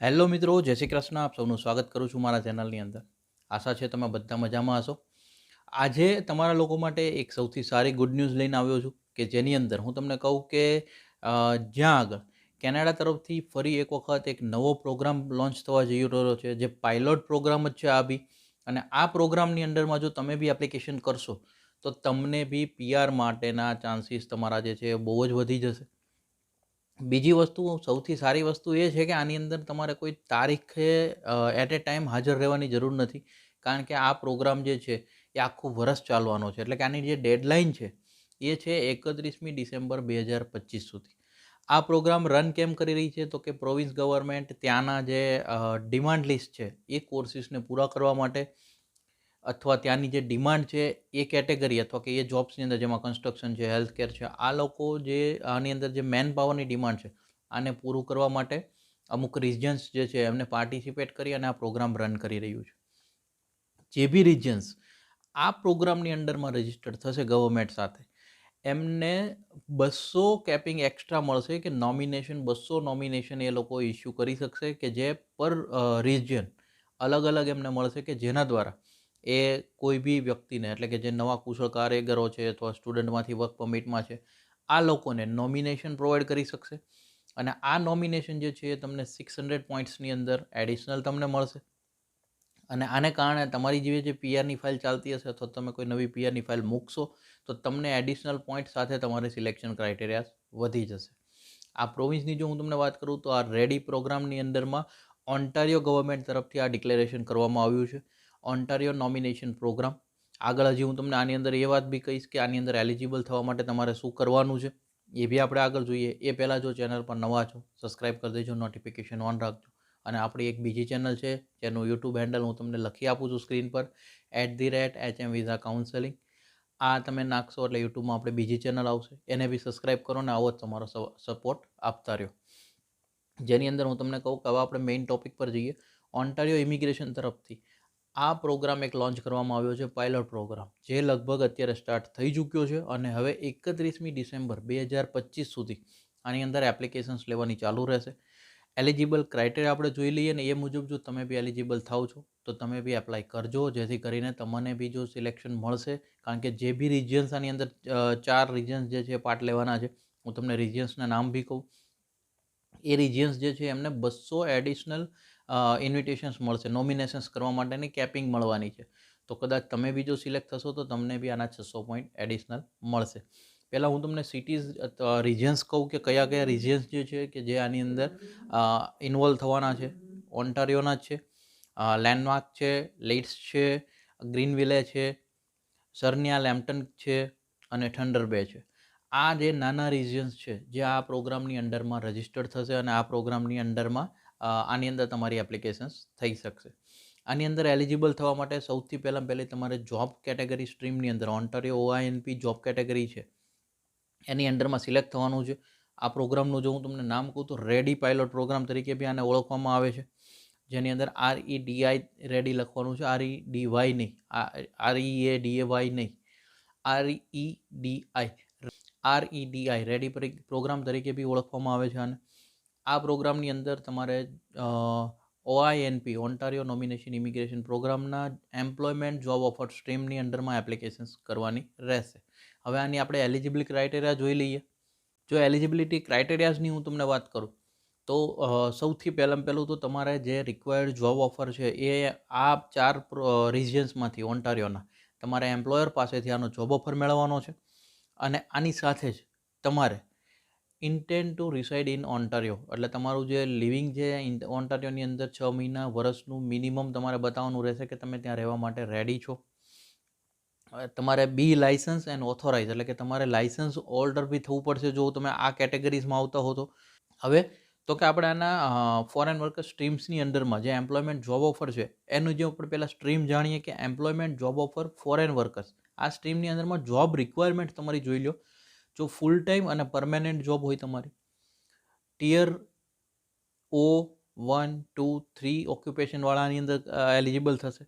Hello મિત્રો, જય શ્રી કૃષ્ણ. આપ સૌનું સ્વાગત કરું છું મારા ચેનલની અંદર. આશા છે તમે બધા મજામાં હશો. આજે તમારા લોકો માટે એક સૌથી સારી ગુડ ન્યૂઝ લઈને આવ્યો છું કે જેની અંદર હું તમને કહું કે જ્યાં આગળ કેનેડા તરફથી ફરી એક વખત એક નવો પ્રોગ્રામ લોન્ચ થવા જઈ રહ્યો છે, જે પાયલોટ પ્રોગ્રામ જ છે આ બી. અને આ પ્રોગ્રામની અંડરમાં જો તમે બી એપ્લિકેશન કરશો તો તમને બી પીઆર માટેના ચાન્સીસ તમારા જે છે એ બહુ જ વધી જશે. બીજી વસ્તુ, સૌથી સારી વસ્તુ એ છે કે આની અંદર તમારે કોઈ તારીખે એટ એ ટાઈમ હાજર રહેવાની જરૂર નથી, કારણ કે આ પ્રોગ્રામ જે છે એ આખું વરસ ચાલવાનો છે. એટલે કે આની જે ડેડલાઇન છે એ છે 31મી ડિસેમ્બર 2025 સુધી. આ પ્રોગ્રામ રન કેમ કરી રહી છે તો કે પ્રોવિન્સ ગવર્મેન્ટ ત્યાંના જે ડિમાન્ડ લિસ્ટ છે એ કોર્સિસને પૂરા કરવા માટે, અથવા ત્યાંની જે ડિમાન્ડ છે એ કેટેગરી અથવા કે એ જોબ્સની અંદર, જેમાં કન્સ્ટ્રક્શન છે, હેલ્થ કેર છે, આ લોકો જે આની અંદર જે મેન પાવરની ડિમાન્ડ છે આને પૂરું કરવા માટે અમુક રિજન્સ જે છે એમને પાર્ટિસિપેટ કરી અને આ પ્રોગ્રામ રન કરી રહ્યું છે. જે બી રિજન્સ આ પ્રોગ્રામની અંડરમાં રજિસ્ટર્ડ થશે ગવર્મેન્ટ સાથે, એમને 200 કેપિંગ એક્સ્ટ્રા મળશે, કે નોમિનેશન 200 નોમિનેશન એ લોકો ઇસ્યુ કરી શકશે, કે જે પર રિજિયન અલગ અલગ એમને મળશે, કે જેના દ્વારા એ કોઈ બી વ્યક્તિને, એટલે કે જે નવા કુશળ કારીગરો છે અથવા સ્ટુડન્ટમાંથી વર્ક પરમિટમાં છે, આ લોકોને નોમિનેશન પ્રોવાઈડ કરી શકશે. અને આ નોમિનેશન જે છે એ તમને 600 પોઈન્ટ્સની અંદર એડિશનલ તમને મળશે. અને આને કારણે તમારી જે પીઆરની ફાઇલ ચાલતી હશે અથવા તમે કોઈ નવી પીઆરની ફાઇલ મૂકશો તો તમને એડિશનલ પોઈન્ટ સાથે તમારે સિલેક્શન ક્રાઇટેરિયા વધી જશે. આ પ્રોવિન્સની જો હું તમને વાત કરું તો આ રેડી પ્રોગ્રામની અંદરમાં ઓન્ટારિયો ગવર્મેન્ટ તરફથી આ ડિક્લેરેશન કરવામાં આવ્યું છે, ઓન્ટારિયો નોમિનેશન પ્રોગ્રામ. આગળ હજી હું તમને આની અંદર એ વાત બી કહીશ કે આની અંદર એલિજિબલ થવા માટે તમારે શું કરવાનું છે એ બી આપણે આગળ જોઈએ. એ પહેલાં જો ચેનલ પર નવા છો, સબસ્ક્રાઈબ કરી દેજો, નોટિફિકેશન ઓન રાખજો. અને આપણી એક બીજી ચેનલ છે જેનું યુટ્યુબ હેન્ડલ હું તમને લખી આપું છું સ્ક્રીન પર, @HM Visa Counseling. આ તમે નાખશો એટલે યુટ્યુબમાં આપણે બીજી ચેનલ આવશે, એને બી સબસ્ક્રાઈબ કરો ને આવો જ તમારો સપોર્ટ આપતા રહ્યો. જેની અંદર હું તમને કહું કે હવે આપણે મેઇન ટોપિક પર જઈએ. ઓન્ટારિયો ઇમિગ્રેશન તરફથી આ પ્રોગ્રામ એક લોન્ચ કરવામાં આવ્યો છે, પાયલોટ પ્રોગ્રામ, જે લગભગ અત્યારે સ્ટાર્ટ થઈ ચૂક્યો છે અને હવે 31મી ડિસેમ્બર 2025 સુધી આની અંદર એપ્લિકેશન્સ લેવાની ચાલુ રહેશે. એલિજિબલ ક્રાઇટેરિયા આપણે જોઈ લઈએ ને એ મુજબ જો તમે બી એલિજિબલ થાવ છો તો તમે બી એપ્લાય કરજો, જેથી કરીને તમને બી જો સિલેક્શન મળશે. કારણ કે જે બી રિજિયન્સ આની અંદર 4 રિજિયન્સ જે છે પાર્ટ લેવાના છે, હું તમને રિજિયન્સના નામ બી કહું. એ રિજિયન્સ જે છે એમને 200 એડિશનલ ઇન્વિટેશન્સ મળશે નોમિનેશન્સ કરવા માટેની, કેપિંગ મળવાની છે. તો કદાચ તમે બી જો સિલેક્ટ થશો તો તમને બી આના 600 પોઈન્ટ એડિશનલ મળશે. પહેલાં હું તમને સિટીઝ રિજિયન્સ કહું કે કયા કયા રિજિયન્સ જે છે કે જે આની અંદર ઇન્વોલ્વ થવાના છે. ઓન્ટારિયોના જ છે, લેન્ડમાર્ક છે, લેઇટ્સ છે, ગ્રીનવિલે છે, સરનિયા લેમ્પટન છે અને થંડર બે છે. આ જે નાના રિજિયન્સ છે જે આ પ્રોગ્રામની અંડરમાં રજિસ્ટર્ડ થશે અને આ પ્રોગ્રામની અંડરમાં આની અંદર તમારી એપ્લિકેશન્સ થઈ શકશે. આની અંદર એલિજિબલ થવા માટે સૌથી પહેલી તમારે જોબ કેટેગરી સ્ટ્રીમની અંદર ઓન્ટારિયો OINP જોબ કેટેગરી છે એની અંડરમાં સિલેક્ટ થવાનું છે. આ પ્રોગ્રામનું જો હું તમને નામ કહું તો રેડી પાયલોટ પ્રોગ્રામ તરીકે બી આને ઓળખવામાં આવે છે, જેની અંદર REDI રેડી લખવાનું છે, REDY નહીં, READAY નહીં, REDI રેડી પ્રોગ્રામ તરીકે બી ઓળખવામાં આવે છે. અને આ પ્રોગ્રામની અંદર તમારે OINP ઓન્ટારિયો નોમિનેશન ઇમિગ્રેશન પ્રોગ્રામના એમ્પ્લોયમેન્ટ જોબ ઓફર સ્ટ્રીમની અંડરમાં એપ્લિકેશન્સ કરવાની રહેશે. હવે આની આપણે એલિજિબિલિટી ક્રાઇટેરિયા જોઈ લઈએ. જો એલિજિબિલિટી ક્રાઇટેરિયાઝની હું તમને વાત કરું તો સૌથી પહેલું તો તમારે જે રિક્વાયર્ડ જોબ ઓફર છે એ આ 4 રિજિયન્સમાંથી ઓન્ટારિયોના તમારે એમ્પ્લોયર પાસેથી આનો જોબ ઓફર મેળવવાનો છે. અને આની સાથે જ તમારે intent two reside in Ontario, એટલે તમારું જે લિવિંગ છે ઓન્ટારિયોની અંદર 6 મહિના વર્ષનું મિનિમમ તમારે બતાવવાનું રહેશે કે તમે ત્યાં રહેવા માટે રેડી છો. તમારે બી લાઇસન્સ એન્ડ ઓથોરાઇઝ, એટલે કે તમારે લાઇસન્સ હોલ્ડર બી થવું પડશે જો તમે આ કેટેગરીઝમાં આવતા હો તો. હવે તો કે આપણે આના ફોરેન વર્કર સ્ટ્રીમ્સની અંડરમાં જે એમ્પ્લોયમેન્ટ જોબ ઓફર છે એનું જે આપણે પહેલાં સ્ટ્રીમ જાણીએ કે employment job offer foreign workers. આ સ્ટ્રીમની અંદરમાં જોબ રિક્વાયરમેન્ટ તમારી જોઈ લો. જો ફૂલ ટાઈમ અને પરમેનન્ટ જોબ હોય તમારી, ટિયર O1, 2, 3 ઓક્યુપેશનવાળાની અંદર એલિજિબલ થશે.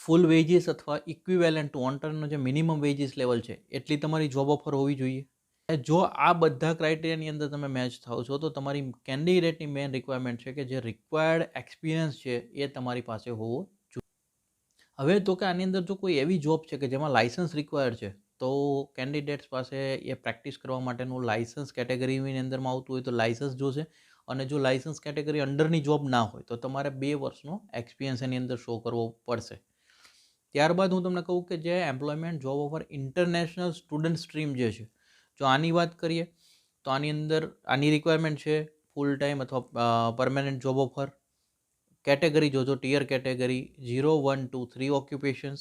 ફૂલ વેજીસ અથવા ઇક્વિવેલન્ટ ટુ ઓન્ટારિયોનો જે મિનિમમ વેજીસ લેવલ છે એટલી તમારી જોબ ઓફર હોવી જોઈએ. જો આ બધા ક્રાઇટેરિયાની અંદર તમે મેચ થાવ છો તો તમારી કેન્ડિડેટની મેઇન રિક્વાયરમેન્ટ છે કે જે રિક્વાયર્ડ એક્સપિરિયન્સ છે એ તમારી પાસે હોવો જોઈએ. હવે તો કે આની અંદર જો કોઈ એવી જોબ છે કે જેમાં લાઇસન્સ રિક્વાયર્ડ છે તો કેન્ડિડેટ્સ પાસે એ પ્રેક્ટિસ કરવા માટેનું લાઇસન્સ કેટેગરીની અંદરમાં આવતું હોય તો લાઇસન્સ જોશે. અને જો લાઇસન્સ કેટેગરી અંડરની જોબ ના હોય તો તમારે 2 વર્ષનો એક્સપિરિયન્સ એની અંદર શો કરવો પડશે. ત્યારબાદ હું તમને કહું કે જે employment job offer international student stream જે છે, જો આની વાત કરીએ તો આની અંદર આની રિક્વાયરમેન્ટ છે ફૂલ ટાઈમ અથવા પરમેનન્ટ જોબ ઓફર. કેટેગરી જોજો, tier category 0, 1, 2, 3 occupations,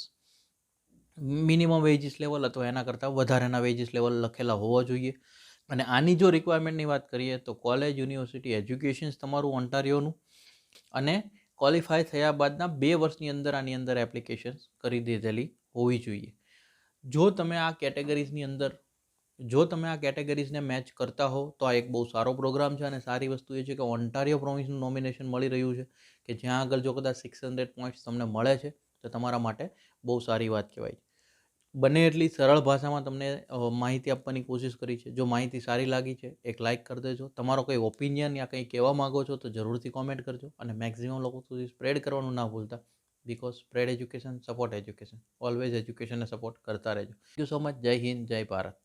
minimum veggies level અથવા એના કરતાં વધારેના વેજીસ લેવલ લખેલા હોવા જોઈએ. અને આની જો રિક્વાયરમેન્ટની વાત કરીએ તો કોલેજ, યુનિવર્સિટી એજ્યુકેશન્સ તમારું ઓન્ટારિયોનું અને ક્વોલિફાય થયા બાદના 2 વર્ષની અંદર આની અંદર એપ્લિકેશન કરી દીધેલી હોવી જોઈએ. જો તમે આ કેટેગરીઝને મેચ કરતા હો તો આ એક બહુ સારો પ્રોગ્રામ છે. અને સારી વસ્તુ એ છે કે ઓન્ટારિયો પ્રોવિન્સનું નોમિનેશન મળી રહ્યું છે કે જ્યાં આગળ જો કદાચ 600 પોઈન્ટ્સ તમને મળે છે તો તમારા માટે બહુ સારી વાત કહેવાય. બને એટલી સરળ ભાષામાં તમને માહિતી આપવાની કોશિશ કરી છે. જો માહિતી સારી લાગી છે એક લાઇક કરી દેજો. તમારો કોઈ ઓપિનિયન યા કંઈ કહેવા માગો છો તો જરૂરથી કોમેન્ટ કરજો અને મેક્સિમમ લોકો સુધી સ્પ્રેડ કરવાનું ના ભૂલતા. Because spread education, support education, always એજ્યુકેશનને સપોર્ટ કરતા રહેજો. Thank you so much. Jai Hind, જય ભારત.